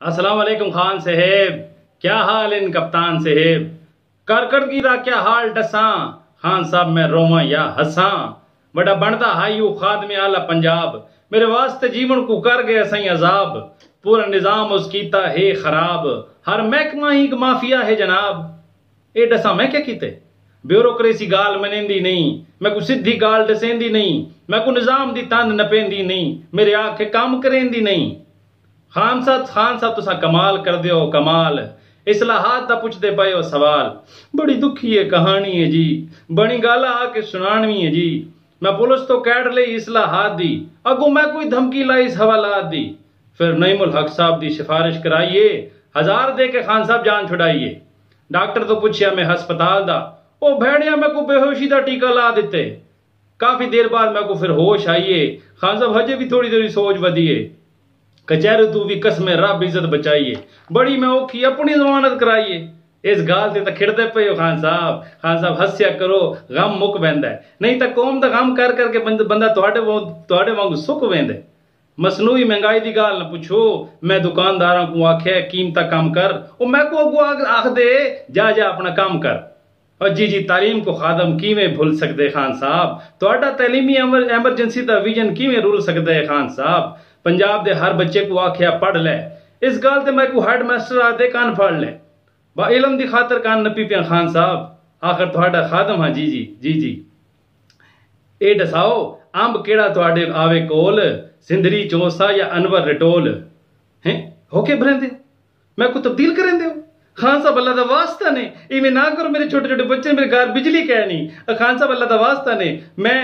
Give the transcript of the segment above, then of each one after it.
अस्सलाम वालेकुम खान साहेब, क्या हाल इन कप्तान साहेब। करकटगी दा क्या हाल डसा, खान साहब मैं रोवा या हसा। बड़ा बनता हाईयू खादमे आला पंजाब, मेरे वास्ते जीवन को कर गया सही अजाब। पूरा निजाम उस कीता है खराब, हर महकमा ही एक माफिया है जनाब। ए डसा मैं क्या कीते, ब्यूरोक्रेसी गाल मनेंदी नहीं, मैं को सिद्धि गाल डसेंदी नहीं, मैं को निजाम दी तंद नपेंदी नहीं, मेरे आखे काम करेंदी नहीं। खान साहब तुसा कमाल कर दियो कमाल, इस्लाहात दा पुछदे पए हो सवाल। बड़ी दुखी है कहानी है जी, बड़ी गाला आके सुनानी है जी। मैं पुलिस तो कैड ले इस्लाहात दी, अगो मैं कोई धमकी लाई इस हवालात दी। फिर नईमुल हक साहब दी सिफारिश कराइए, 1000 दे के खान साहब जान छुड़ाइए। डॉक्टर तो पूछया मैं हस्पताल दा, ओ भेड़िया मैं को बेहोशी दा टीका ला दिते। काफी देर बाद मैं को फिर होश आइए, खान साहब हजे भी थोड़ी थोड़ी सोच बदिए। कचहरी तू भी कसमें रब इज्जत बचाइए, बड़ी मैं औखी अपनी जमानत कराइए। इस गाल ते खिड़दे पे हो खान साहब हस्या करो, गम मुक वेंदा है, नहीं तो कौम दा गम कर करके बंदा तुहाडे वांगू सुक वेंदा है। मसनूई महंगाई दी गाल न पुछो, मैं दुकानदारां को आख्या कीमता कम कर, ओ मैं को अगो आख दे जा जा अपना काम कर। और जी तालीम को खादम किवें भुल सकते खान साहब, तुहाडा तैलीमी एमरजेंसी दा विजन किवें रुल सकता है खान साहब। पंजाब दे हर बच्चे को आख्या पढ़ ले, इस गाल ते मैं को हेड मास्टर आदे कान फाड़ ले। बा इलम दी खातर कान नपी पिया खान साहब, आखिर तुहाडा खादम हाँ जी। ए दसाओ अंब केड़ा तुहाडे आवे कोल, सिंधरी चौसा या अनवर रटोल हैं होके भरेंदे, मैं को तब्दील करेंदे हो। खान साहब अल्लाह दा वास्ता ने इवें ना करो, मेरे छोटे छोटे बच्चे मेरे घर बिजली कै नहीं। खान साहब अल्लाह दा वास्ता ने मैं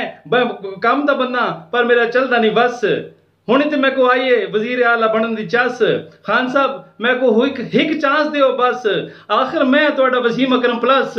काम दा बंदा पर मेरा चलदा नहीं बस। हुणे ते मैं को आइए वजीर आला बनन दी चस, खान साहब मैं को हिक चांस दियो बस, आखिर मैं तुहाडा वसीम अकरम प्लस।